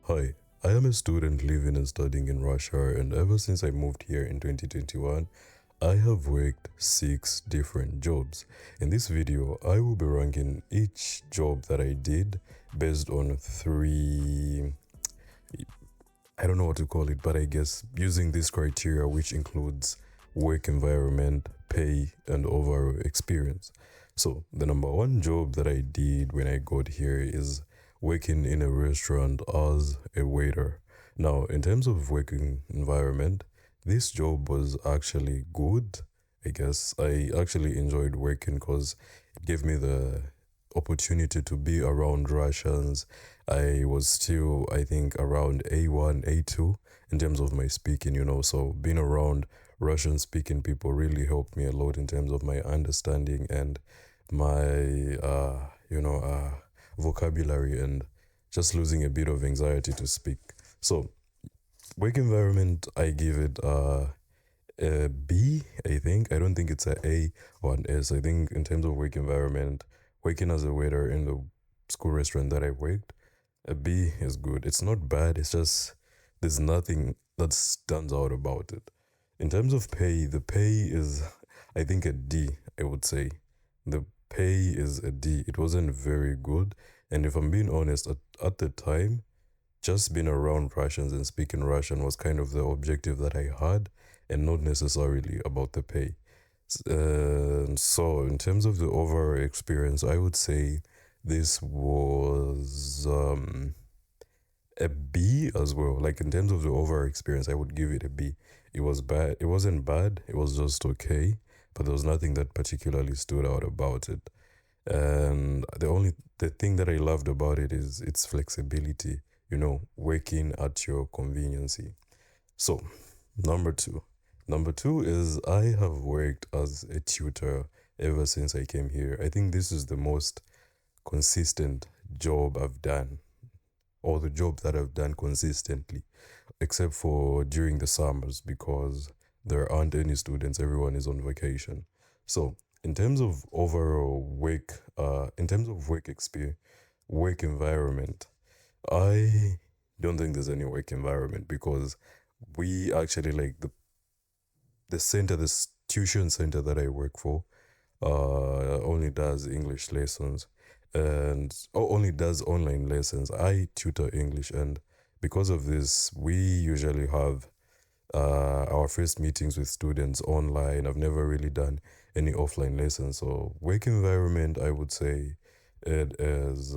Hi, I am a student living and studying in Russia, and ever since I moved here in 2021, I have worked 6 different jobs. In this video, I will be ranking each job that I did based on I don't know what to call it, but I guess using this criteria, which includes work environment, pay, and overall experience. So, the number one job that I did when I got here is working in a restaurant as a waiter. Now, in terms of working environment, this job was actually good. I guess I actually enjoyed working because it gave me the opportunity to be around Russians. I was still, I think, around A1, A2 in terms of my speaking. So being around Russian speaking people really helped me a lot in terms of my understanding and my, vocabulary and just losing a bit of anxiety to speak. So, work environment, I give it a B, I think. I don't think it's A or an S. I think in terms of work environment, working as a waiter in the school restaurant that I worked, a B is good. It's not bad. It's just there's nothing that stands out about it. In terms of pay, the pay is, I think, a D, I would say. The pay is a D. It wasn't very good. And if I'm being honest, at the time, just being around Russians and speaking Russian was kind of the objective that I had and not necessarily about the pay. So, in terms of the overall experience, I would say this was a B as well. Like in terms of the overall experience, I would give it a B. It was bad. It wasn't bad. It was just okay, but there was nothing that particularly stood out about it. And the thing that I loved about it is its flexibility. Working at your convenience. So, number two. Number two is I have worked as a tutor ever since I came here. I think this is the most consistent job I've done, or the job that I've done consistently, except for during the summers because there aren't any students, everyone is on vacation. So, in terms of overall work, in terms of work experience, work environment, I don't think there's any work environment because we actually like the center, this tuition center that I work for, only does English lessons and only does online lessons. I tutor English, and because of this, we usually have our first meetings with students online. I've never really done any offline lessons. So, work environment, I would say it is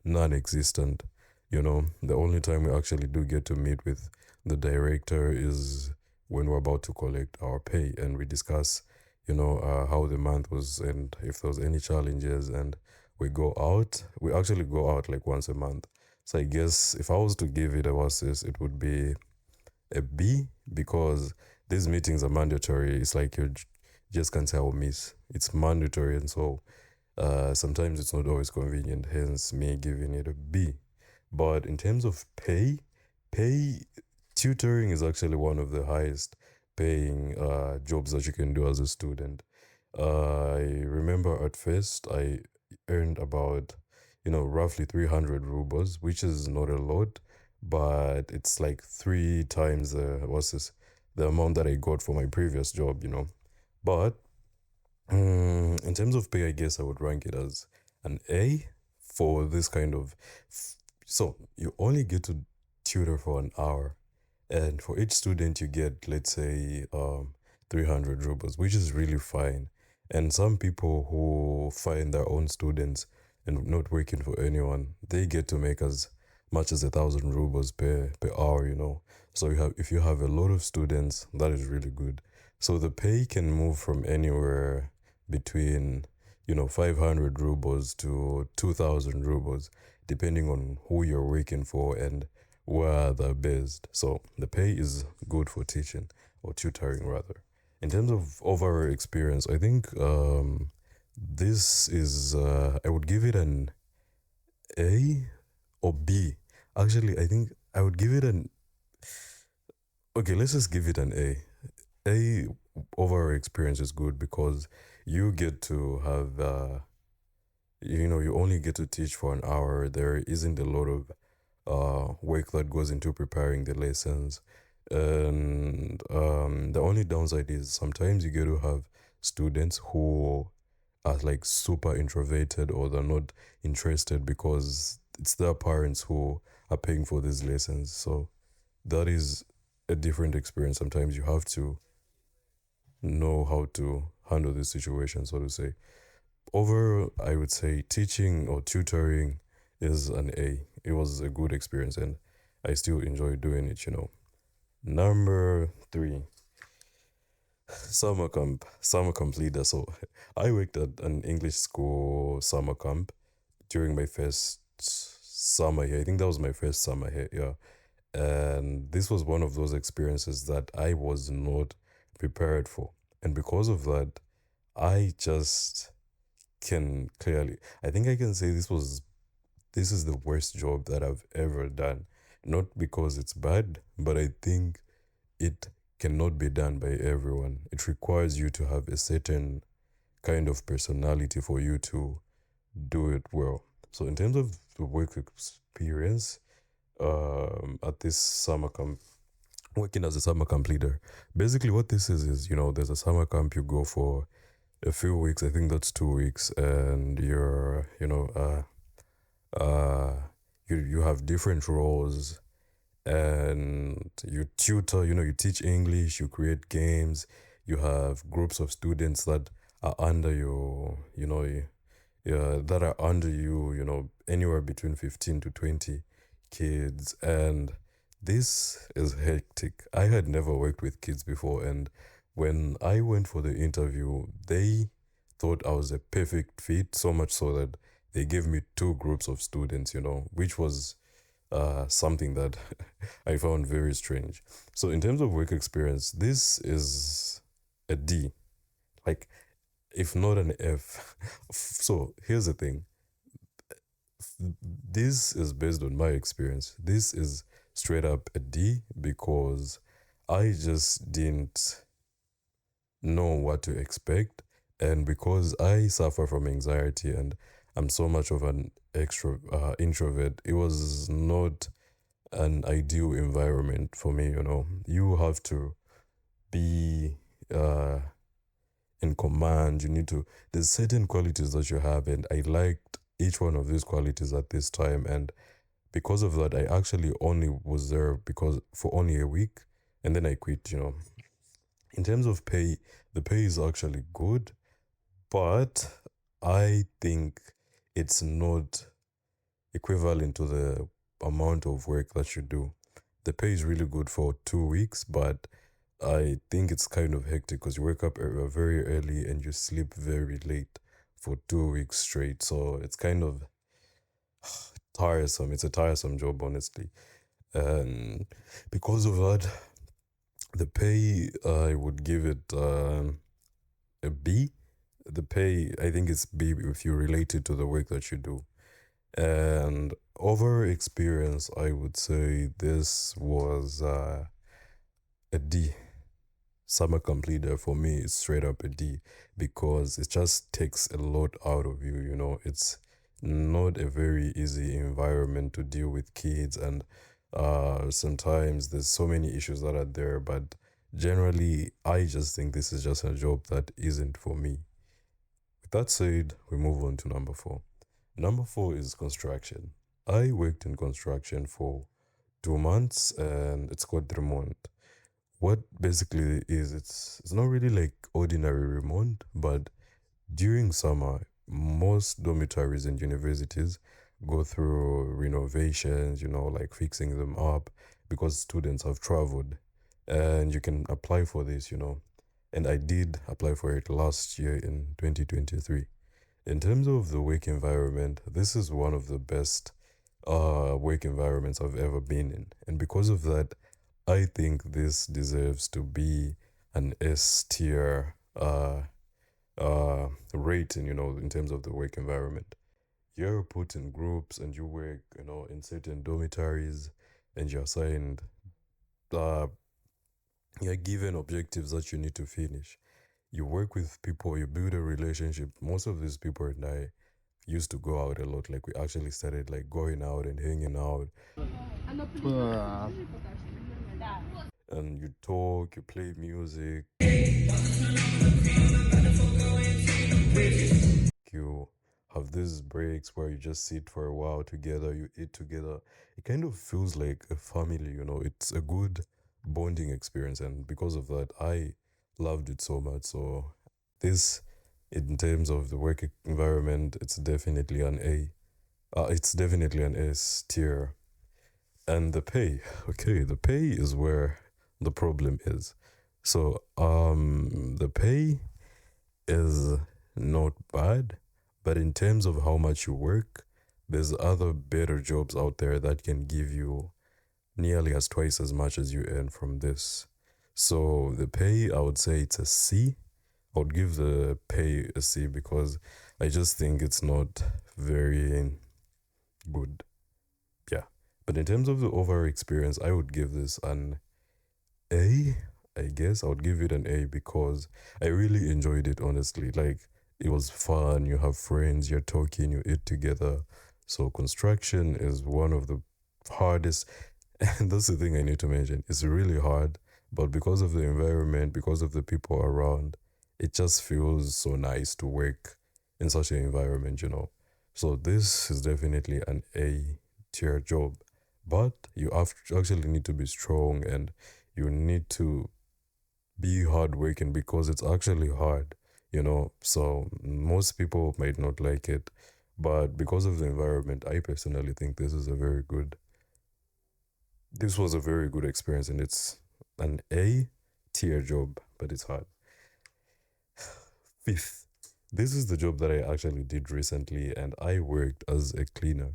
non existent. The only time we actually do get to meet with the director is when we're about to collect our pay and we discuss, how the month was and if there was any challenges. And we go out, we actually go out like once a month. So, I guess if I was to give it a versus, it would be a B because these meetings are mandatory. It's like you just can't say I'll miss. It's mandatory, and so sometimes it's not always convenient. Hence, me giving it a B. But in terms of pay tutoring is actually one of the highest paying jobs that you can do as a student. I remember at first I earned about roughly 300 rubles, which is not a lot, but it's like 3 times the amount that I got for my previous job. But in terms of pay, I guess I would rank it as an A for this kind of. So you only get to tutor for an hour, and for each student you get, let's say, 300 rubles, which is really fine. And some people who find their own students and not working for anyone, they get to make as much as 1,000 rubles per hour. So if you have a lot of students, that is really good. So the pay can move from anywhere between 500 rubles to 2,000 rubles, depending on who you're working for and where they're based. So the pay is good for teaching or tutoring rather. In terms of overall experience, I think this is I would give it an A or B. Actually, I think I would give it an okay. Let's just give it an A. A overall experience is good because you get to have you only get to teach for an hour. There isn't a lot of work that goes into preparing the lessons. And the only downside is sometimes you get to have students who are like super introverted or they're not interested because it's their parents who are paying for these lessons. So that is a different experience. Sometimes you have to know how to handle this situation, so to say. Over, I would say teaching or tutoring is an A. It was a good experience and I still enjoy doing it. Number three, summer camp leader. So I worked at an English school summer camp during my first summer here. I think that was my first summer here, yeah. And this was one of those experiences that I was not prepared for. And because of that, I just can clearly, I think I can say this is the worst job that I've ever done. Not because it's bad, but I think it cannot be done by everyone. It requires you to have a certain kind of personality for you to do it well. So in terms of the work experience, at this summer camp, working as a summer camp leader, basically what this is there's a summer camp you go for a few weeks. I think that's 2 weeks, and you're uh you have different roles and you tutor, you teach English, you create games, you have groups of students that are under yeah, that are under you, anywhere between 15 to 20 kids. And this is hectic. I had never worked with kids before. And when I went for the interview, they thought I was a perfect fit, so much so that they gave me two groups of students, which was something that I found very strange. So, in terms of work experience, this is a D. Like, if not an F. So here's the thing. This is based on my experience. This is straight up a D because I just didn't know what to expect. And because I suffer from anxiety and I'm so much of an extra introvert, it was not an ideal environment for me. You have to be uh, in command. You need to, there's certain qualities that you have, and I liked each one of these qualities at this time. And because of that, I actually only was there because for only a week, and then I quit. In terms of pay, the pay is actually good, but I think it's not equivalent to the amount of work that you do. The pay is really good for 2 weeks, but I think it's kind of hectic because you wake up very early and you sleep very late for 2 weeks straight. So it's kind of tiresome. It's a tiresome job, honestly. And because of that, the pay, I would give it a B. The pay, I think it's B if you relate it to the work that you do. And over experience, I would say this was a D. Summer camp leader for me is straight up a D because it just takes a lot out of you. It's not a very easy environment to deal with kids, and sometimes there's so many issues that are there, but generally I just think this is just a job that isn't for me. With that said, we move on to number four. Number four is construction. I worked in construction for 2 months and it's called Remont. What basically is it's not really like ordinary remote, but during summer, most dormitories and universities go through renovations, like fixing them up because students have traveled. And you can apply for this. And I did apply for it last year in 2023. In terms of the work environment, this is one of the best work environments I've ever been in. And because of that, I think this deserves to be an S tier rating, in terms of the work environment. You're put in groups and you work, in certain dormitories, and you're assigned uh you're given objectives that you need to finish. You work with people, you build a relationship. Most of these people and I, used to go out a lot. Like we actually started like going out and hanging out, Uh, and you talk, you play music, you have these breaks where you just sit for a while together, you eat together. It kind of feels like a family, you know. It's a good bonding experience, and because of that, I loved it so much. So this, in terms of the work environment, it's definitely an A. It's definitely an S tier. And the pay, okay, the pay is where the problem is. So the pay is not bad, but in terms of how much you work, there's other better jobs out there that can give you nearly as twice as much as you earn from this. So the pay, I would say it's a C. I would give the pay a C because I just think it's not very good. Yeah. But in terms of the overall experience, I would give this an A, I guess. I would give it an A because I really enjoyed it, honestly. Like, it was fun. You have friends, you're talking, you eat together. So, construction is one of the hardest. And that's the thing I need to mention. It's really hard, but because of the environment, because of the people around, it just feels so nice to work in such an environment, you know. So, this is definitely an A tier job. But you actually need to be strong and you need to be hardworking because it's actually hard, you know. So most people might not like it, but because of the environment, I personally think this was a very good experience, and it's an A tier job, but it's hard. Fifth, this is the job that I actually did recently, and I worked as a cleaner.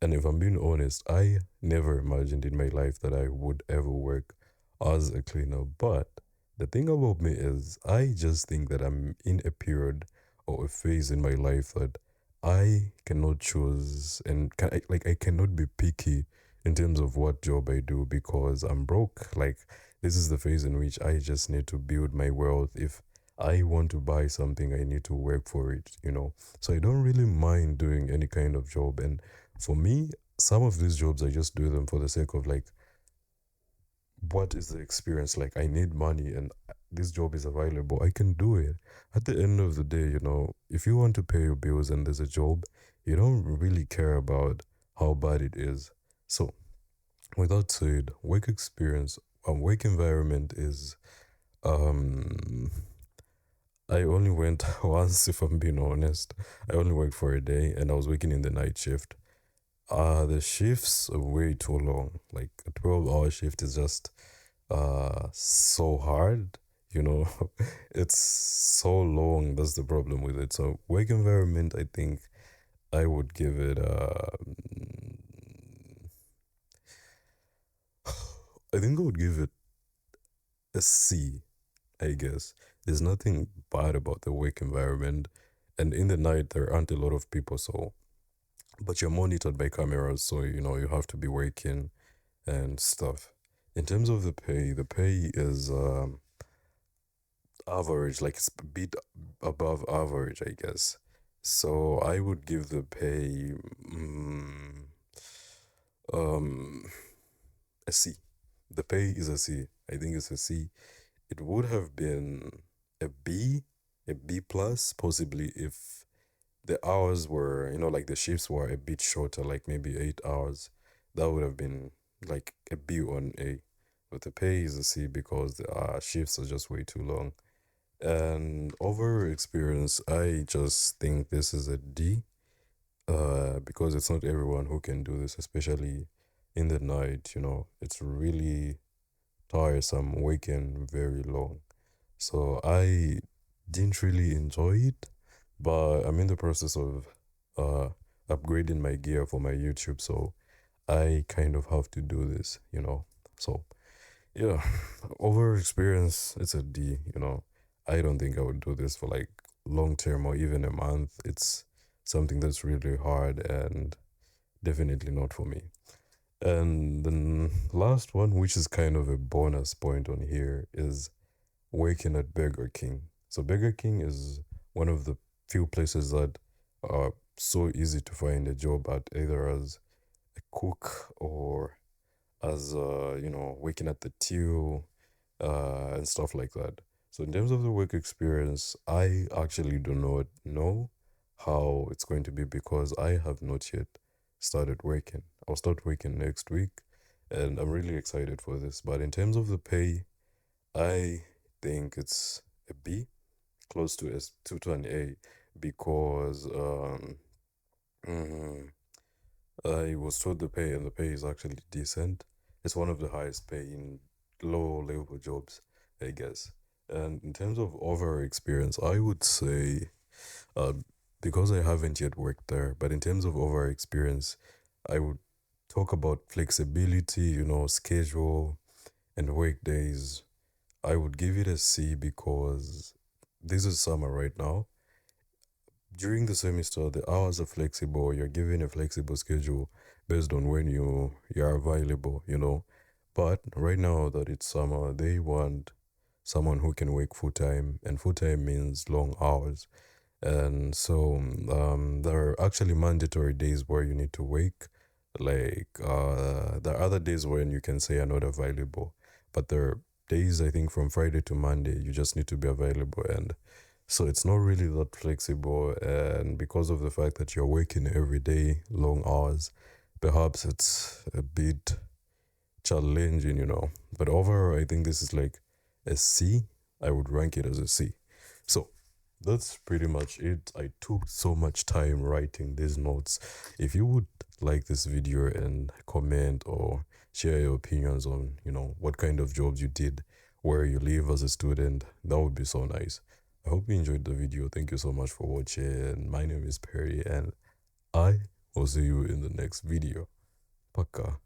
And if I'm being honest, I never imagined in my life that I would ever work as a cleaner. But the thing about me is, I just think that I'm in a period or a phase in my life that I cannot choose and I cannot be picky in terms of what job I do because I'm broke. Like, this is the phase in which I just need to build my wealth. If I want to buy something, I need to work for it, you know. So I don't really mind doing any kind of job. And for me, some of these jobs, I just do them for the sake of like, what is the experience like? I need money and this job is available. I can do it. At the end of the day, you know, if you want to pay your bills and there's a job, you don't really care about how bad it is. So, with that said, work experience, work environment is, um, I only went once, if I'm being honest. I only worked for a day and I was working in the night shift. The shifts are way too long. Like a 12-hour shift is just so hard, you know. It's so long. That's the problem with it. So work environment, I think I would give it I think I would give it a C, I guess. There's nothing bad about the work environment. And in the night there aren't a lot of people, so but you're monitored by cameras, so you know you have to be working and stuff. In terms of the pay is average, like it's a bit above average, I guess. So I would give the pay um, a C. The pay is a C. I think it's a C. It would have been a B, a B plus, possibly if the hours were, you know, like the shifts were a bit shorter, like maybe 8 hours. That would have been like a B or an A. But the pay is a C because the shifts are just way too long. And over experience, I just think this is a D, because it's not everyone who can do this, especially in the night, you know. It's really tiresome, waking very long. So I didn't really enjoy it, but I'm in the process of uh upgrading my gear for my YouTube, so I kind of have to do this, you know. So yeah, over experience, it's a D, you know. I don't think I would do this for like long term or even a month. It's something that's really hard and definitely not for me. And the last one, which is kind of a bonus point on here, is working at Burger King. So Burger King is one of the few places that so easy to find a job at either as a cook or as working at the till and stuff like that. So in terms of the work experience, I actually do not know how it's going to be because I have not yet started working. I'll start working next week, and I'm really excited for this. But in terms of the pay, I think it's a B, close to to an A, because mm, I was told the pay, and the pay is actually decent. It's one of the highest paying low level jobs, I guess. And in terms of overall experience, I would say, uh, because I haven't yet worked there, but in terms of overall experience, I would talk about flexibility, schedule and work days. I would give it a C because this is summer right now. During the semester, the hours are flexible. You're given a flexible schedule based on when you're available. But right now that it's summer, they want someone who can work full time, and full time means long hours. And so there are actually mandatory days where you need to work. Like there are other days when you can say you're not available, but there are days I think from Friday to Monday you just need to be available, and so it's not really that flexible. And because of the fact that you're working every day, long hours, perhaps it's a bit challenging. But overall, I think this is like a C. I would rank it as a C. So that's pretty much it. I took so much time writing these notes. If you would like this video and comment or share your opinions on what kind of jobs you did, where you live as a student, that would be so nice. I hope you enjoyed the video. Thank you so much for watching. My name is Perry, and I will see you in the next video. Paka.